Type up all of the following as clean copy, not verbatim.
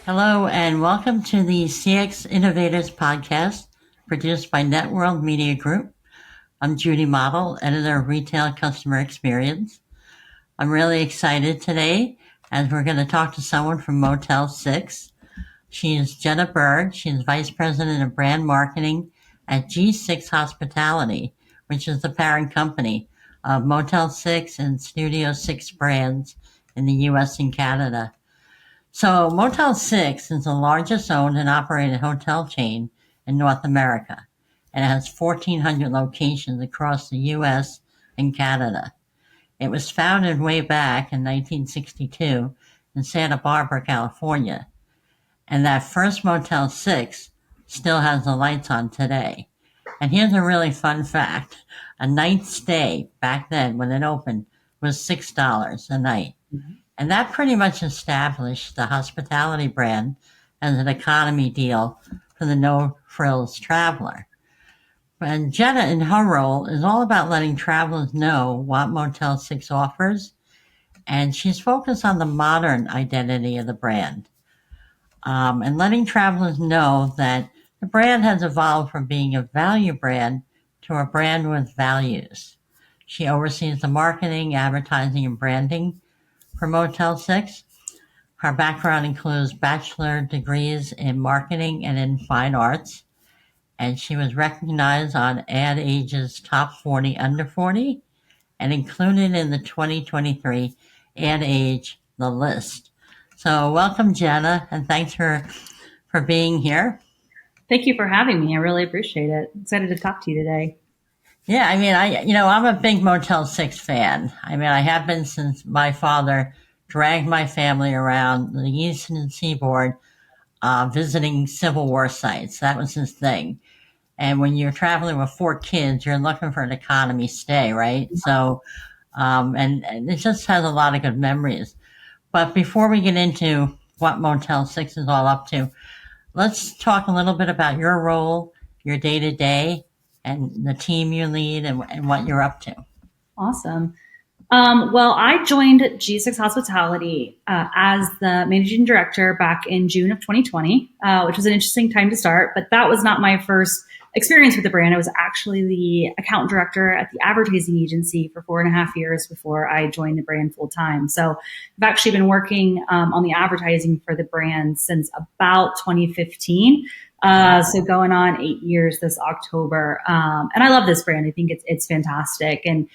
Hello, and welcome to the CX Innovators podcast produced by Networld Media Group. I'm Judy Mottl, editor of Retail Customer Experience. I'm really excited today as we're going to talk to someone from Motel 6. She is Jenna Berg. She is Vice President of Brand Marketing at G6 Hospitality, which is the parent company of Motel 6 and Studio 6 brands in the US and Canada. So Motel 6 is the largest owned and operated hotel chain in North America, and it has 1,400 locations across the US and Canada. It was founded way back in 1962 in Santa Barbara, California, and that first Motel 6 still has the lights on today. And here's a really fun fact. A night stay back then when it opened was $6 a night. And that pretty much established the hospitality brand as an economy deal for the no-frills traveler. And Jenna, in her role, is all about letting travelers know what Motel 6 offers, and she's focused on the modern identity of the brand, and letting travelers know that the brand has evolved from being a value brand to a brand with values. She oversees the marketing, advertising, and branding for Motel 6. Her background includes bachelor degrees in marketing and in fine arts, and she was recognized on Ad Age's Top 40 Under 40 and included in the 2023 Ad Age The List. So welcome, Jenna, and thanks for being here. Thank you for having me. I really appreciate it. Excited to talk to you today. Yeah, I mean, I'm a big Motel 6 fan. I mean, I have been since my father dragged my family around the Eastern Seaboard, visiting Civil War sites. That was his thing. And when you're traveling with 4 kids, you're looking for an economy stay, right? So, and it just has a lot of good memories. But before we get into what Motel 6 is all up to, let's talk a little bit about your role, your day to day, and the team you lead and what you're up to. Awesome. Well, I joined G6 Hospitality as the managing director back in June of 2020, which was an interesting time to start, but that was not my first experience with the brand. I was actually the account director at the advertising agency for 4.5 years before I joined the brand full time. So I've actually been working on the advertising for the brand since about 2015. So going on 8 years this October. And I love this brand. I think it's fantastic. And,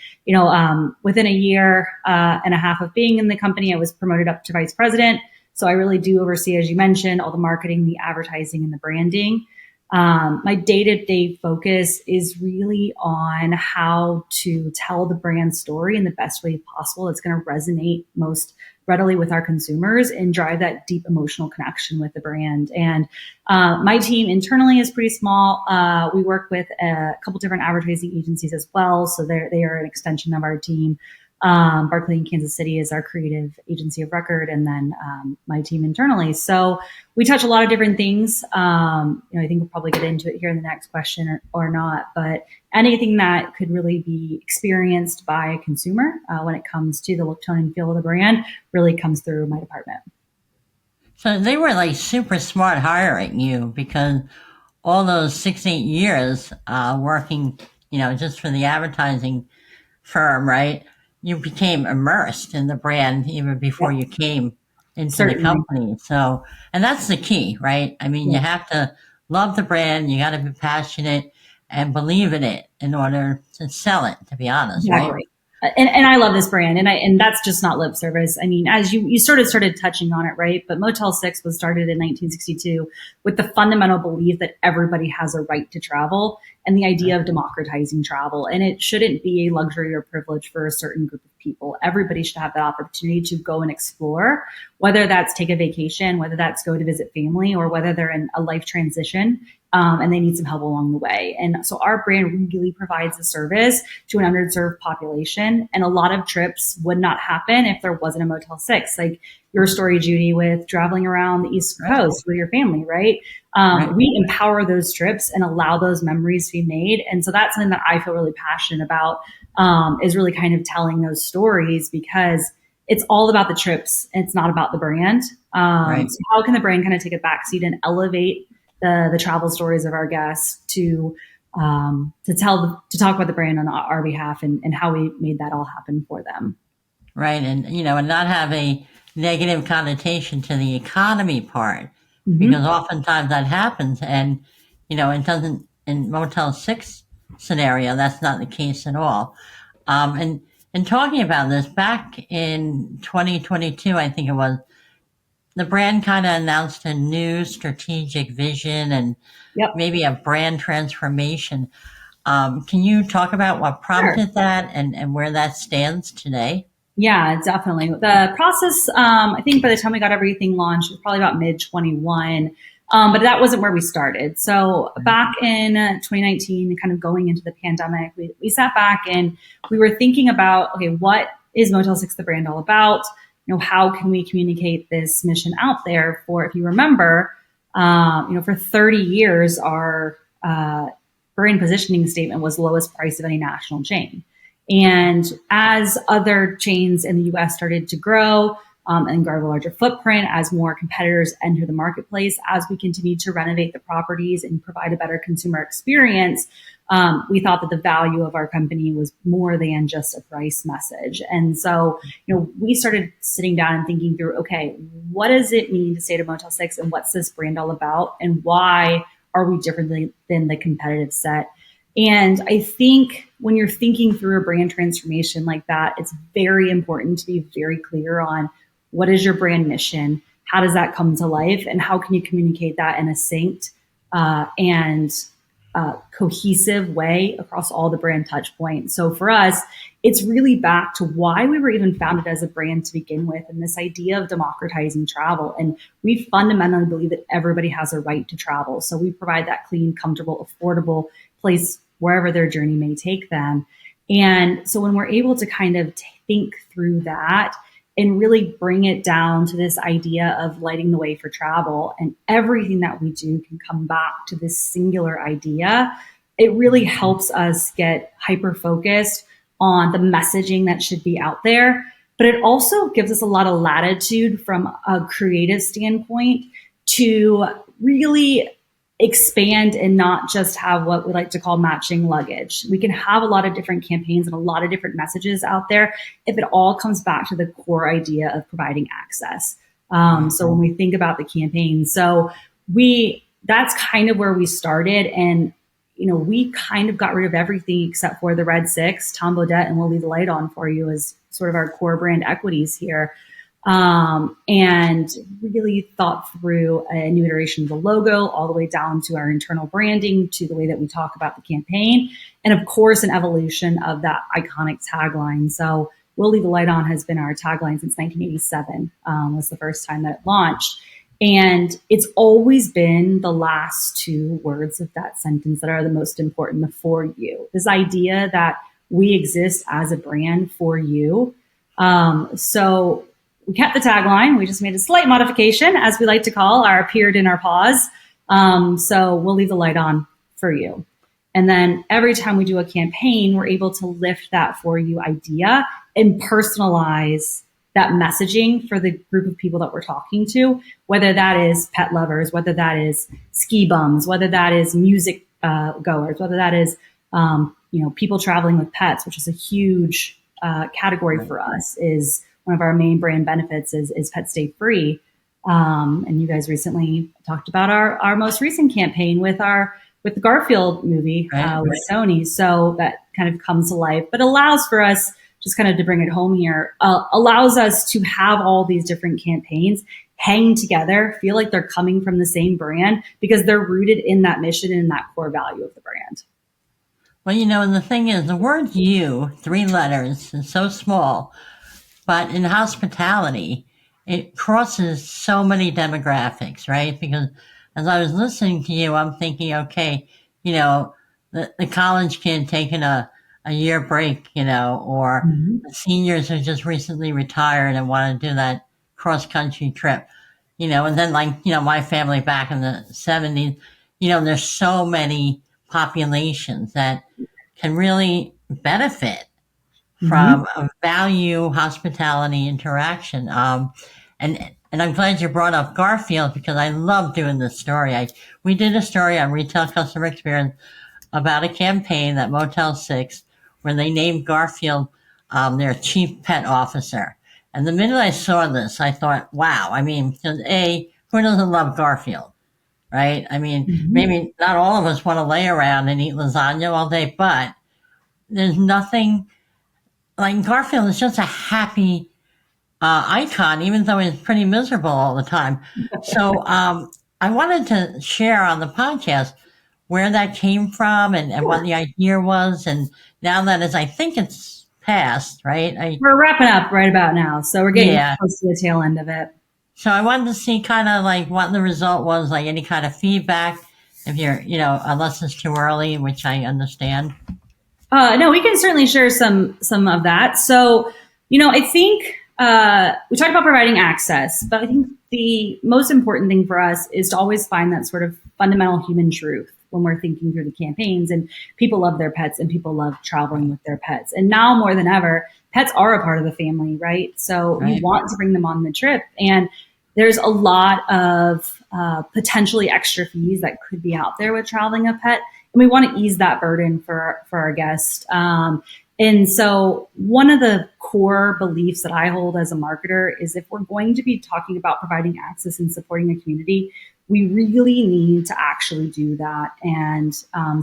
within a year and a half of being in the company, I was promoted up to vice president. So I really do oversee, as you mentioned, all the marketing, the advertising, and the branding. My day-to-day focus is really on how to tell the brand story in the best way possible that's going to resonate most readily with our consumers and drive that deep emotional connection with the brand. And my team internally is pretty small. We work with a couple different advertising agencies as well, so they are an extension of our team. Barclay in Kansas City is our creative agency of record, and then my team internally. So we touch a lot of different things. I think we'll probably get into it here in the next question or not, but anything that could really be experienced by a consumer when it comes to the look, tone, and feel of the brand really comes through my department. So they were like super smart hiring you because all those 6-8 years working, just for the advertising firm, right? You became immersed in the brand even before you came into Certainly. the company. So, and that's the key, right? I mean, you have to love the brand, you got to be passionate and believe in it in order to sell it, to be honest, Exactly. right? And I love this brand, and that's just not lip service. I mean, as you sort of started touching on it, right? But Motel 6 was started in 1962 with the fundamental belief that everybody has a right to travel and the idea of democratizing travel. And it shouldn't be a luxury or privilege for a certain group of people. Everybody should have that opportunity to go and explore, whether that's take a vacation, whether that's go to visit family, or whether they're in a life transition and they need some help along the way. And so our brand really provides a service to an underserved population. And a lot of trips would not happen if there wasn't a Motel 6. Like your story, Judy, with traveling around the East Coast with your family, right? We empower those trips and allow those memories to be made. And so that's something that I feel really passionate about, is really kind of telling those stories, because it's all about the trips. It's not about the brand. Right. So how can the brand kind of take a backseat and elevate the travel stories of our guests to talk about the brand on our behalf and how we made that all happen for them. Right. And not have a negative connotation to the economy part, because Mm-hmm. oftentimes that happens. And, it doesn't, in Motel 6 scenario, that's not the case at all. And talking about this, back in 2022, I think it was, the brand kind of announced a new strategic vision and Yep. maybe a brand transformation. Can you talk about what Sure. prompted that and where that stands today? Yeah, definitely. The process, I think by the time we got everything launched, it was probably about mid 21. But that wasn't where we started. So back in 2019, kind of going into the pandemic, we sat back and we were thinking about, okay, what is Motel 6 the brand all about? How can we communicate this mission out there for, if you remember, for 30 years, our brand positioning statement was lowest price of any national chain. And as other chains in the US started to grow and grow a larger footprint, as more competitors enter the marketplace, as we continue to renovate the properties and provide a better consumer experience, we thought that the value of our company was more than just a price message. And so, we started sitting down and thinking through, okay, what does it mean to stay to Motel 6 and what's this brand all about and why are we different than the competitive set? And I think when you're thinking through a brand transformation like that, it's very important to be very clear on what is your brand mission, how does that come to life, and how can you communicate that in a synced and cohesive way across all the brand touch points. So for us, it's really back to why we were even founded as a brand to begin with, and this idea of democratizing travel. And we fundamentally believe that everybody has a right to travel. So we provide that clean, comfortable, affordable place wherever their journey may take them. And so when we're able to kind of think through that and really bring it down to this idea of lighting the way for travel, and everything that we do can come back to this singular idea, it really helps us get hyper focused on the messaging that should be out there. But it also gives us a lot of latitude from a creative standpoint to really expand and not just have what we like to call matching luggage. We can have a lot of different campaigns and a lot of different messages out there if it all comes back to the core idea of providing access. So when we think about the campaign, that's kind of where we started. And, we kind of got rid of everything except for the Red 6, Tom Bodette, and We'll Leave the Light On for You as sort of our core brand equities here. And really thought through a new iteration of the logo, all the way down to our internal branding, to the way that we talk about the campaign, and of course, an evolution of that iconic tagline. So We'll Leave the Light On has been our tagline since 1987, was the first time that it launched. And it's always been the last two words of that sentence that are the most important, the for you. This idea that we exist as a brand for you. So we kept the tagline. We just made a slight modification, as we like to call our appeared in our pause. So We'll Leave the Light On for you. And then every time we do a campaign, we're able to lift that for you idea and personalize that messaging for the group of people that we're talking to, whether that is pet lovers, whether that is ski bums, whether that is music goers, whether that is people traveling with pets, which is a huge category for us. Is one of our main brand benefits is pet stay free. And you guys recently talked about our most recent campaign with the Garfield movie with Sony. So that kind of comes to life, but allows for us, just kind of to bring it home here, allows us to have all these different campaigns hang together, feel like they're coming from the same brand because they're rooted in that mission and that core value of the brand. Well, and the thing is, the word you, 3 letters, is so small, but in hospitality, it crosses so many demographics, right? Because as I was listening to you, I'm thinking, okay, the college kid taking a year break, or the seniors who just recently retired and want to do that cross-country trip, and then my family back in the 70s, there's so many populations that can really benefit from a value hospitality interaction. And And I'm glad you brought up Garfield because I love doing this story. We did a story on retail customer experience about a campaign at Motel 6 where they named Garfield their chief pet officer. And the minute I saw this, I thought, wow, I mean, because who doesn't love Garfield, right? I mean, Mhm. maybe not all of us want to lay around and eat lasagna all day, but there's nothing like Garfield is just a happy icon, even though he's pretty miserable all the time. So I wanted to share on the podcast where that came from and what Sure. the idea was. And now that I think it's passed, right? We're wrapping up right about now, so we're getting Yeah. close to the tail end of it. So I wanted to see kind of like what the result was, like any kind of feedback. If you're, unless it's too early, which I understand. No, we can certainly share some of that. So, I think we talked about providing access, but I think the most important thing for us is to always find that sort of fundamental human truth when we're thinking through the campaigns. And people love their pets, and people love traveling with their pets. And now more than ever, pets are a part of the family, right? So we Right. want to bring them on the trip, and there's a lot of potentially extra fees that could be out there with traveling a pet, and we want to ease that burden for our guest. And so one of the core beliefs that I hold as a marketer is if we're going to be talking about providing access and supporting a community, we really need to actually do that and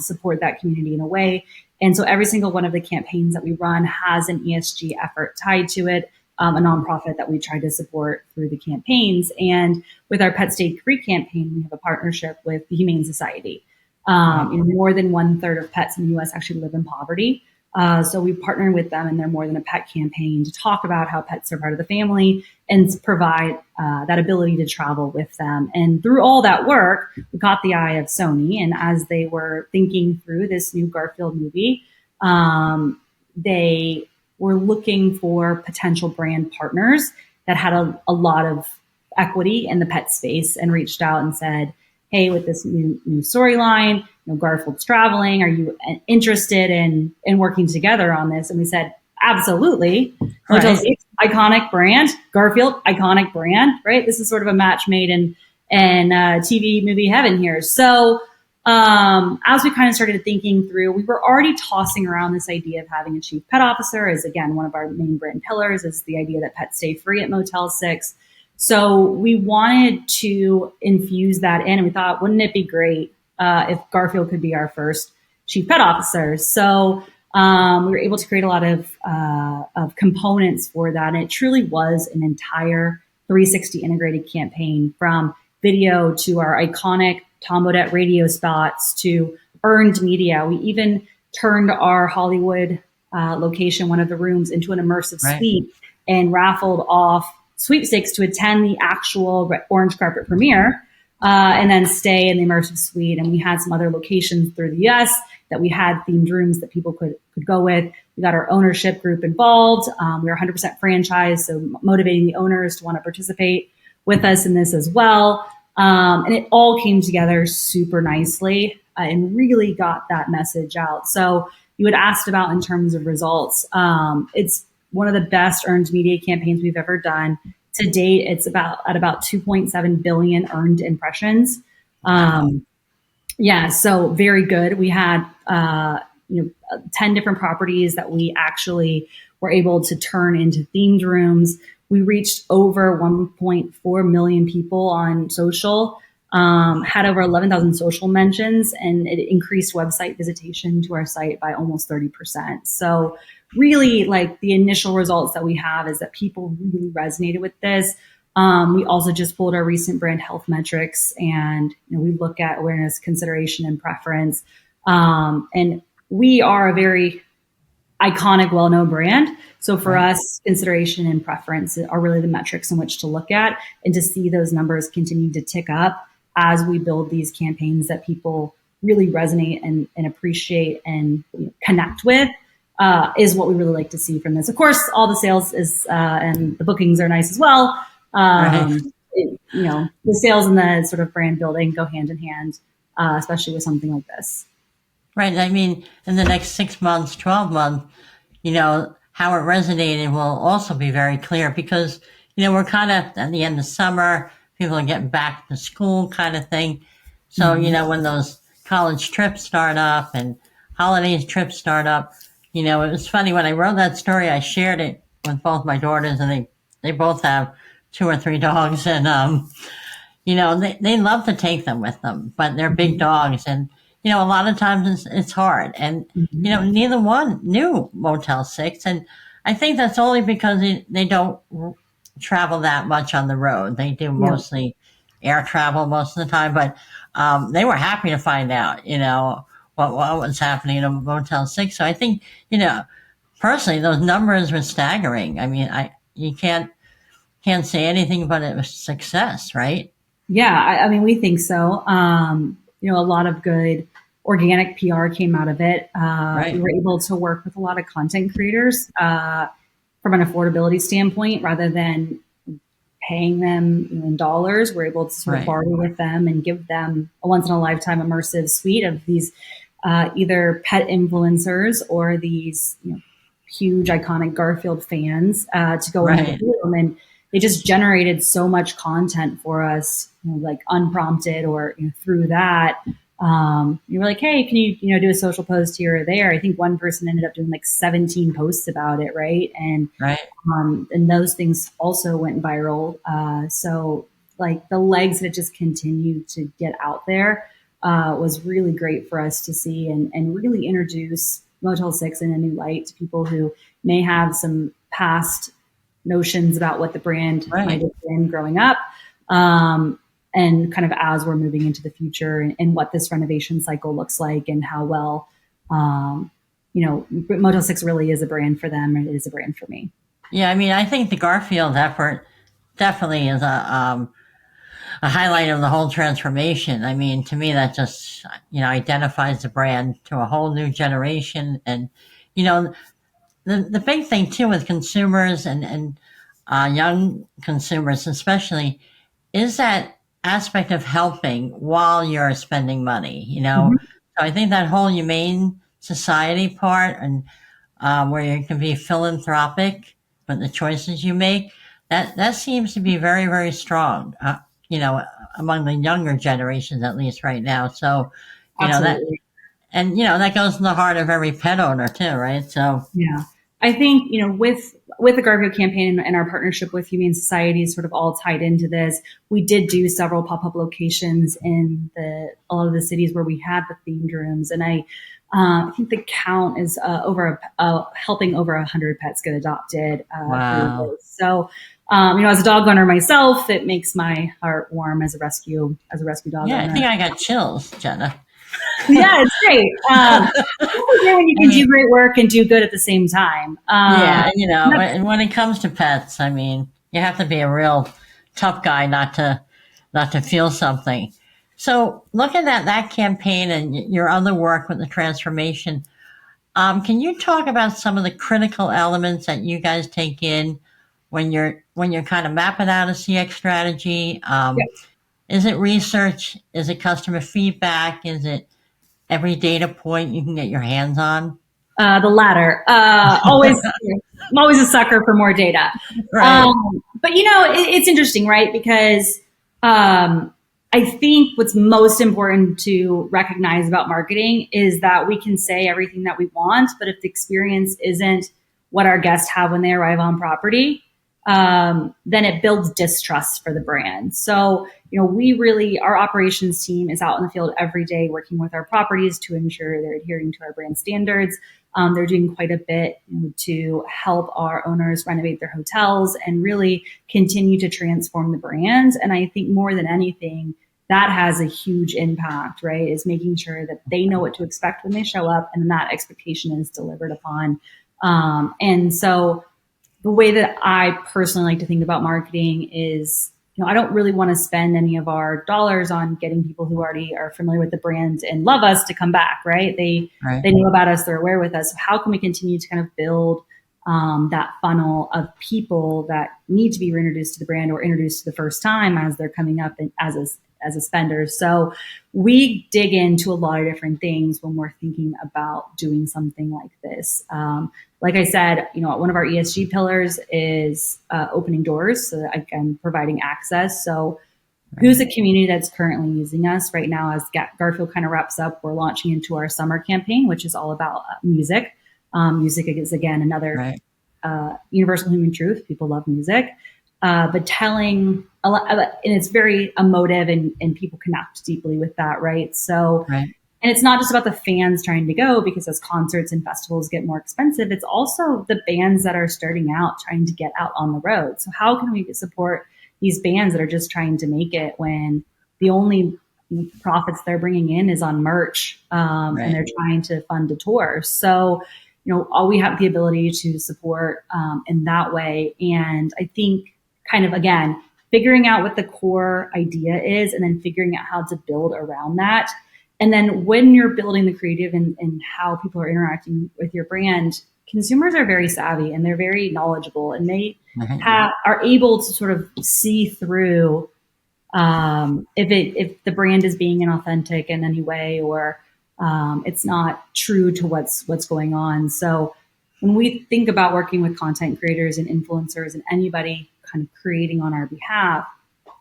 support that community in a way. And so every single one of the campaigns that we run has an ESG effort tied to it, a nonprofit that we try to support through the campaigns. And with our Pet Stayed Free campaign, we have a partnership with the Humane Society. More than 1/3 of pets in the U.S. actually live in poverty. So we partnered with them in their More Than a Pet campaign to talk about how pets are part of the family and provide that ability to travel with them. And through all that work, we caught the eye of Sony. And as they were thinking through this new Garfield movie, they were looking for potential brand partners that had a lot of equity in the pet space and reached out and said, hey, with this new storyline, Garfield's traveling. Are you interested in working together on this? And we said, absolutely. Motel Right. 6, iconic brand. Garfield, iconic brand, right? This is sort of a match made in TV movie heaven here. So as we kind of started thinking through, we were already tossing around this idea of having a chief pet officer as, again, one of our main brand pillars is the idea that pets stay free at Motel 6. So we wanted to infuse that in, and we thought, wouldn't it be great if Garfield could be our first chief pet officer? So we were able to create a lot of components for that, and it truly was an entire 360 integrated campaign from video to our iconic Tom Bodett radio spots to earned media. We even turned our Hollywood location, one of the rooms, into an immersive Right. suite and raffled off sweepstakes to attend the actual orange carpet premiere and then stay in the immersive suite. And we had some other locations through the US that we had themed rooms that people could go with. We got our ownership group involved. We were 100% franchise, so motivating the owners to want to participate with us in this as well. And it all came together super nicely and really got that message out. So you had asked about in terms of results. It's one of the best earned media campaigns we've ever done. To date, it's at about 2.7 billion earned impressions. Yeah, so very good. We had 10 different properties that we actually were able to turn into themed rooms. We reached over 1.4 million people on social, had over 11,000 social mentions, and it increased website visitation to our site by almost 30%. So really, like, the initial results that we have is that people really resonated with this. We also just pulled our recent brand health metrics, and we look at awareness, consideration, and preference. And we are a very iconic, well-known brand. So for us, consideration and preference are really the metrics in which to look at, and to see those numbers continue to tick up as we build these campaigns that people really resonate and appreciate and connect with. Is what we really like to see from this. Of course, all the sales and the bookings are nice as well. The sales and the sort of brand building go hand in hand, especially with something like this. Right. I mean, in the next 6 months, 12 months, how it resonated will also be very clear because, we're kind of at the end of summer, people are getting back to school kind of thing. So, when those college trips start up and holidays trips start up, it was funny when I wrote that story, I shared it with both my daughters, and they both have 2 or 3 dogs, and, they love to take them with them, but they're big dogs, and, a lot of times it's hard. And, neither one knew Motel 6. And I think that's only because they don't travel that much on the road. They do mostly air travel most of the time, but they were happy to find out, what was happening in Motel 6. So I think, personally, those numbers were staggering. I mean, you can't say anything but it was success, right? Yeah, I mean, we think so. A lot of good organic PR came out of it. Right. We were able to work with a lot of content creators from an affordability standpoint, rather than paying them in dollars. We're able to sort of barter with them and give them a once in a lifetime immersive suite of these either pet influencers or these huge iconic Garfield fans to go into the room. And they just generated so much content for us, like unprompted or through that. You were like, hey, can you do a social post here or there? I think one person ended up doing like 17 posts about it, right? And and those things also went viral. So like the legs that just continued to get out there was really great for us to see and really introduce Motel 6 in a new light to people who may have some past notions about what the brand might have been growing up. And kind of as we're moving into the future and what this renovation cycle looks like and how well, Motel 6 really is a brand for them and it is a brand for me. Yeah, I mean, I think the Garfield effort definitely is a highlight of the whole transformation. I mean, to me, that just, identifies the brand to a whole new generation. And, the big thing too with consumers and young consumers especially is that aspect of helping while you're spending money, So I think that whole humane society part and where you can be philanthropic with the choices you make, that seems to be very, very strong, among the younger generations, at least right now. So, that, and, that goes in the heart of every pet owner too, right? So, yeah, I think, with the Garfield campaign and our partnership with Humane Society is sort of all tied into this. We did do several pop-up locations in a lot of the cities where we had the themed rooms. And I think the count is helping over 100 pets get adopted. Wow. So, as a dog owner myself, it makes my heart warm as a rescue dog owner. I think I got chills, Jenna. Yeah, it's great. When you can do great work and do good at the same time. When it comes to pets, I mean, you have to be a real tough guy not to feel something. So looking at that campaign and your other work with the transformation, can you talk about some of the critical elements that you guys take in when you're kind of mapping out a CX strategy? Is it research? Is it customer feedback? Is it every data point you can get your hands on? The latter. I'm always a sucker for more data. Right. But it's interesting, right? Because I think what's most important to recognize about marketing is that we can say everything that we want, but if the experience isn't what our guests have when they arrive on property, then it builds distrust for the brand. So, our operations team is out in the field every day working with our properties to ensure they're adhering to our brand standards. They're doing quite a bit to help our owners renovate their hotels and really continue to transform the brand. And I think more than anything, that has a huge impact, right? Is making sure that they know what to expect when they show up and that expectation is delivered upon. And so the way that I personally like to think about marketing is, I don't really want to spend any of our dollars on getting people who already are familiar with the brand and love us to come back, right? They know about us, they're aware with us. So how can we continue to kind of build that funnel of people that need to be reintroduced to the brand or introduced to the first time as they're coming up and as as a spender. So we dig into a lot of different things when we're thinking about doing something like this. Like I said, one of our ESG pillars is opening doors, so that, again, providing access. So who's a community that's currently using us right now? As Garfield kind of wraps up, we're launching into our summer campaign, which is all about music. Music is, again, another universal human truth. People love music, but telling a lot, and it's very emotive, and people connect deeply with that, right? So, and it's not just about the fans trying to go, because as concerts and festivals get more expensive, it's also the bands that are starting out trying to get out on the road. So how can we support these bands that are just trying to make it when the only profits they're bringing in is on merch, and they're trying to fund a tour? So, we have the ability to support in that way. And I think kind of, again, figuring out what the core idea is and then figuring out how to build around that. And then when you're building the creative and how people are interacting with your brand, consumers are very savvy and they're very knowledgeable, and they are able to sort of see through if the brand is being inauthentic in any way, or it's not true to what's going on. So when we think about working with content creators and influencers and anybody kind of creating on our behalf,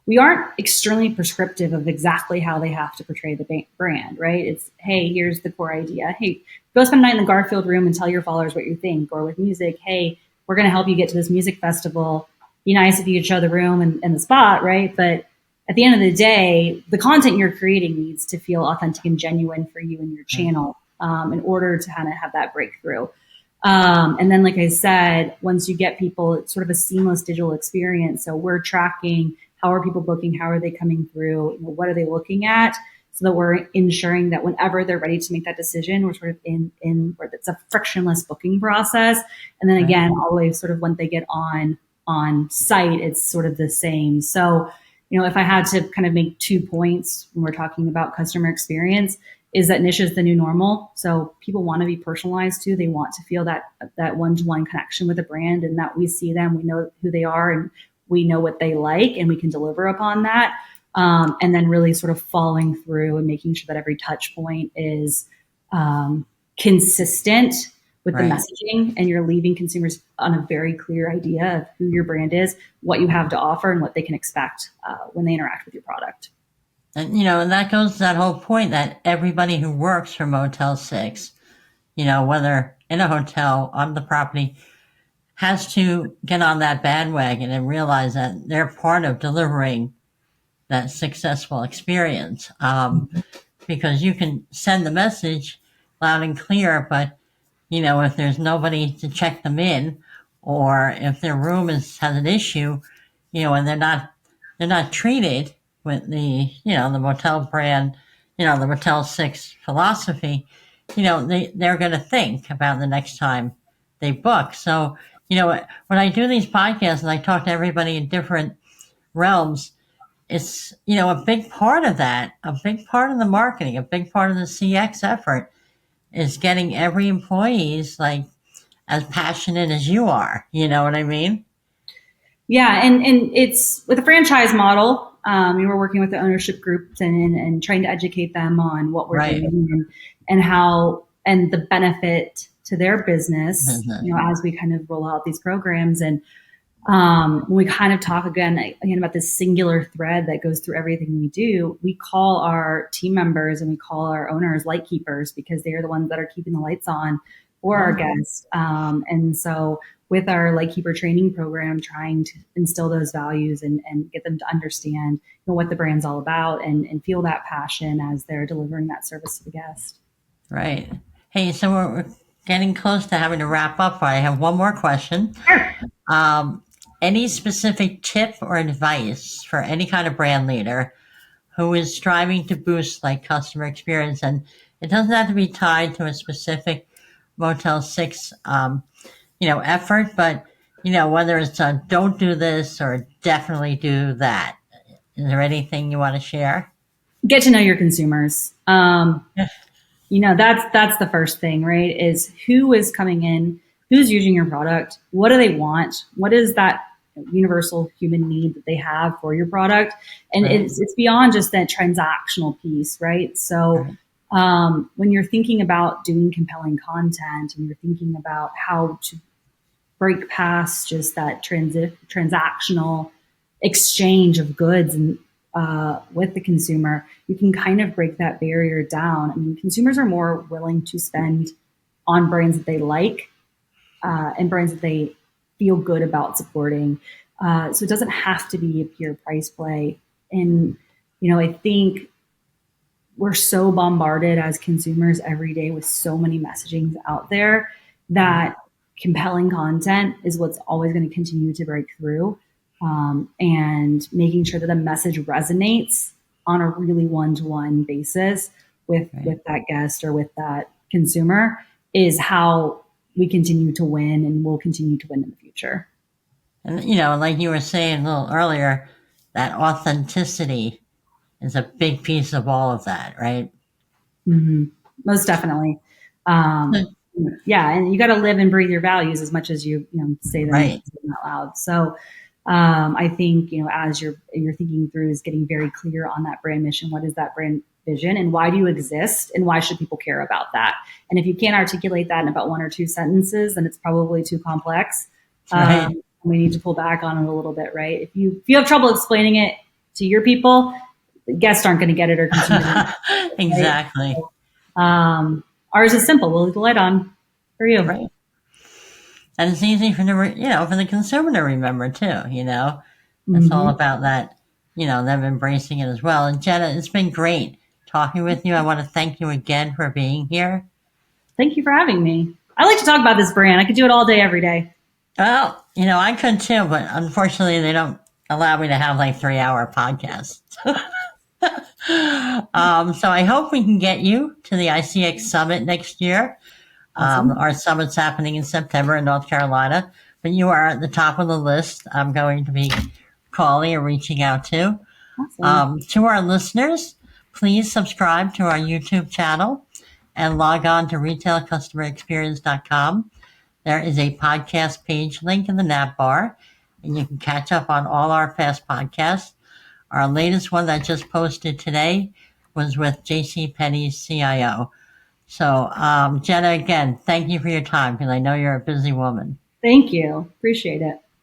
we aren't extremely prescriptive of exactly how they have to portray the brand, right? It's, hey, here's the core idea. Hey, go spend a night in the Garfield room and tell your followers what you think. Or with music, hey, we're going to help you get to this music festival. Be nice if you could show the room and the spot, right? But at the end of the day, the content you're creating needs to feel authentic and genuine for you and your channel in order to kind of have that breakthrough. And then, like I said, once you get people, it's sort of a seamless digital experience. So we're tracking, how are people booking? How are they coming through? What are they looking at? So that we're ensuring that whenever they're ready to make that decision, we're sort of in where it's a frictionless booking process. And then again, always sort of when they get on site, it's sort of the same. So, if I had to kind of make 2 points when we're talking about customer experience, is that niche is the new normal. So people want to be personalized too. They want to feel that one-to-one connection with a brand, and that we see them, we know who they are, and we know what they like, and we can deliver upon that. And then really sort of following through and making sure that every touch point is consistent with the messaging, and you're leaving consumers on a very clear idea of who your brand is, what you have to offer, and what they can expect when they interact with your product. And, and that goes to that whole point that everybody who works for Motel 6, whether in a hotel, on the property, has to get on that bandwagon and realize that they're part of delivering that successful experience. Because you can send the message loud and clear, but, if there's nobody to check them in, or if their room has an issue, and they're not treated with the Motel brand, the Motel 6 philosophy, they're going to think about the next time they book. So, when I do these podcasts and I talk to everybody in different realms, it's, a big part of that, a big part of the marketing, a big part of the CX effort is getting every employee's like as passionate as you are. You know what I mean? Yeah. And it's with a franchise model. We were working with the ownership groups and trying to educate them on what we're doing and how, and the benefit to their business, as we kind of roll out these programs. And when we kind of talk again about this singular thread that goes through everything we do, we call our team members and we call our owners light keepers, because they are the ones that are keeping the lights on for our guests. And so with our Lightkeeper training program, trying to instill those values and get them to understand what the brand's all about and feel that passion as they're delivering that service to the guest. Right. Hey, so we're getting close to having to wrap up. I have one more question. Sure. Any specific tip or advice for any kind of brand leader who is striving to boost like customer experience? And it doesn't have to be tied to a specific Motel 6 effort, but whether it's a don't do this or definitely do that. Is there anything you want to share? Get to know your consumers. That's the first thing, right? Is who is coming in, who's using your product, what do they want, what is that universal human need that they have for your product. And Right. it's beyond just that transactional piece, right? So when you're thinking about doing compelling content and you're thinking about how to break past just that transactional exchange of goods and with the consumer, you can kind of break that barrier down. I mean, consumers are more willing to spend on brands that they like and brands that they feel good about supporting. So it doesn't have to be a pure price play. And, I think we're so bombarded as consumers every day with so many messagings out there that compelling content is what's always going to continue to break through. And making sure that the message resonates on a really one-to-one basis with that guest or with that consumer is how we continue to win and will continue to win in the future. And, like you were saying a little earlier, that authenticity is a big piece of all of that, right? Mm-hmm. Most definitely. Yeah, and you got to live and breathe your values as much as you say them Right. out loud. So I think as you're thinking through is getting very clear on that brand mission. What is that brand vision, and why do you exist, and why should people care about that? And if you can't articulate that in about one or two sentences, then it's probably too complex. Right. We need to pull back on it a little bit, right? If you have trouble explaining it to your people, the guests aren't going to get it or consume it. Exactly. Right? So, ours is simple. We'll leave the light on for you. Right. And it's easy for the consumer to remember too. It's all about that. Them embracing it as well. And Jenna, it's been great talking with you. I want to thank you again for being here. Thank you for having me. I like to talk about this brand. I could do it all day, every day. Well, I could too, but unfortunately, they don't allow me to have like 3-hour podcasts. So I hope we can get you to the ICX Summit next year. Awesome. Our summit's happening in September in North Carolina, but you are at the top of the list. I'm going to be calling or reaching out to. Awesome. To our listeners, please subscribe to our YouTube channel and log on to retailcustomerexperience.com. There is a podcast page link in the nav bar, and you can catch up on all our past podcasts. Our latest one that just posted today was with JCPenney's CIO. So, Jenna, again, thank you for your time because I know you're a busy woman. Thank you. Appreciate it.